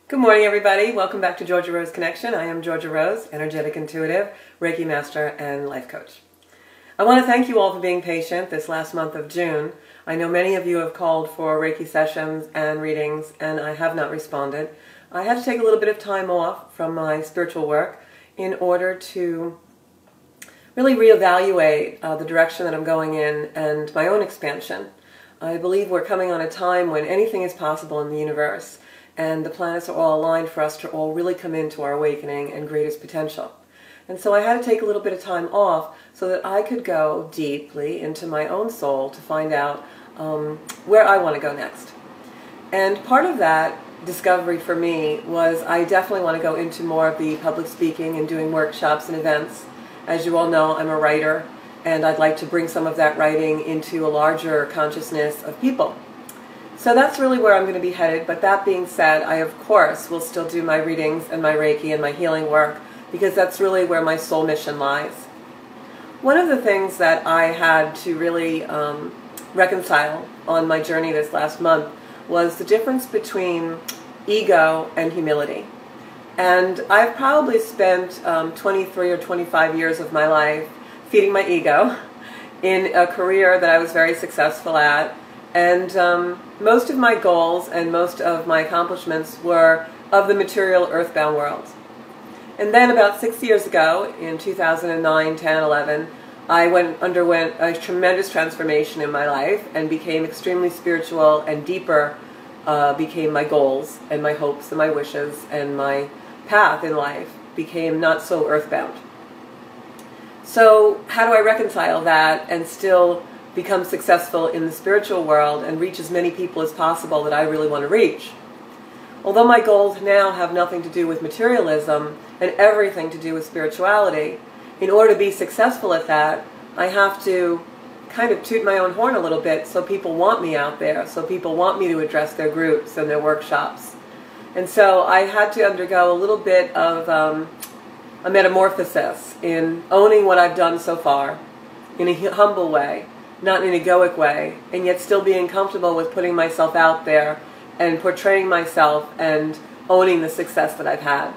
Good morning, everybody. Welcome back to Georgia Rose Connection. I am Georgia Rose, energetic intuitive, Reiki master, and life coach. I want to thank you all for being patient this last month of June. I know many of you have called for Reiki sessions and readings, and I have not responded. I had to take a little bit of time off from my spiritual work in order to really reevaluate the direction that I'm going in and my own expansion. I believe we're coming on a time when anything is possible in the universe, and the planets are all aligned for us to all really come into our awakening and greatest potential. And so I had to take a little bit of time off so that I could go deeply into my own soul to find out where I want to go next. And part of that discovery for me was I definitely want to go into more of the public speaking and doing workshops and events. As you all know, I'm a writer, and I'd like to bring some of that writing into a larger consciousness of people. So that's really where I'm going to be headed, but that being said, I of course will still do my readings and my Reiki and my healing work, because that's really where my soul mission lies. One of the things that I had to really reconcile on my journey this last month was the difference between ego and humility. And I've probably spent 23 or 25 years of my life feeding my ego in a career that I was very successful at. And most of my goals and most of my accomplishments were of the material earthbound world. And then about 6 years ago, in 2009, 10, 11, I underwent a tremendous transformation in my life and became extremely spiritual, and deeper became my goals and my hopes and my wishes, and my path in life became not so earthbound. So how do I reconcile that and still become successful in the spiritual world and reach as many people as possible that I really want to reach? Although my goals now have nothing to do with materialism and everything to do with spirituality, in order to be successful at that, I have to kind of toot my own horn a little bit so people want me out there, so people want me to address their groups and their workshops. And so I had to undergo a little bit of a metamorphosis in owning what I've done so far in a humble way, not in an egoic way, and yet still being comfortable with putting myself out there and portraying myself and owning the success that I've had.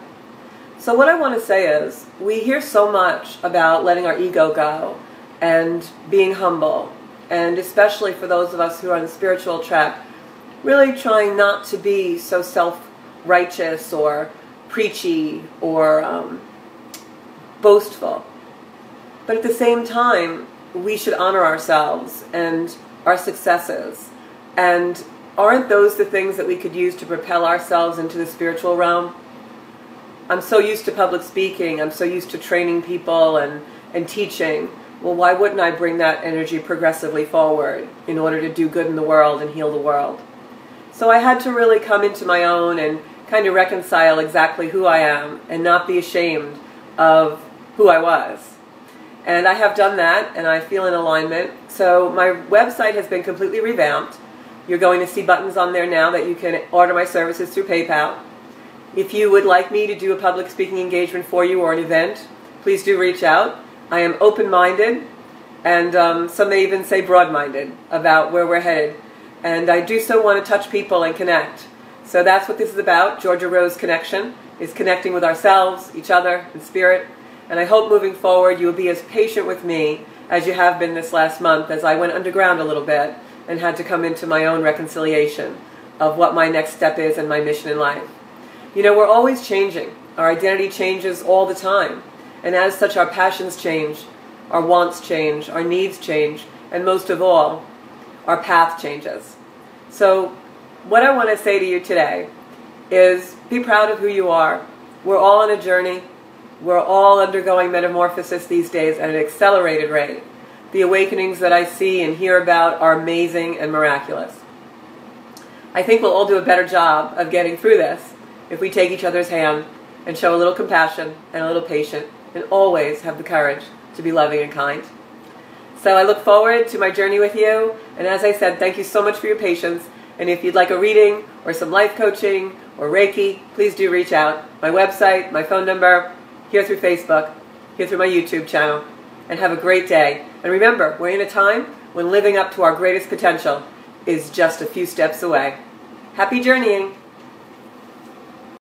So what I want to say is, we hear so much about letting our ego go and being humble, and especially for those of us who are on the spiritual track, really trying not to be so self-righteous or preachy or boastful. But at the same time, we should honor ourselves and our successes. And aren't those the things that we could use to propel ourselves into the spiritual realm? I'm so used to public speaking, I'm so used to training people and teaching. Well, why wouldn't I bring that energy progressively forward in order to do good in the world and heal the world? So I had to really come into my own and kind of reconcile exactly who I am and not be ashamed of who I was. And I have done that, and I feel in alignment. So my website has been completely revamped. You're going to see buttons on there now that you can order my services through PayPal. If you would like me to do a public speaking engagement for you or an event, please do reach out. I am open-minded, and some may even say broad-minded about where we're headed. And I do so want to touch people and connect. So that's what this is about. Georgia Rose Connection is connecting with ourselves, each other, and spirit. And I hope moving forward you will be as patient with me as you have been this last month, as I went underground a little bit and had to come into my own reconciliation of what my next step is and my mission in life. You know, we're always changing. Our identity changes all the time. And as such, our passions change, our wants change, our needs change, and most of all, our path changes. So what I want to say to you today is, be proud of who you are. We're all on a journey. We're all undergoing metamorphosis these days at an accelerated rate. The awakenings that I see and hear about are amazing and miraculous. I think we'll all do a better job of getting through this if we take each other's hand and show a little compassion and a little patience, and always have the courage to be loving and kind. So I look forward to my journey with you, and as I said, thank you so much for your patience. And if you'd like a reading or some life coaching or Reiki, please do reach out. My website, my phone number, here through Facebook, here through my YouTube channel. And have a great day. And remember, we're in a time when living up to our greatest potential is just a few steps away. Happy journeying!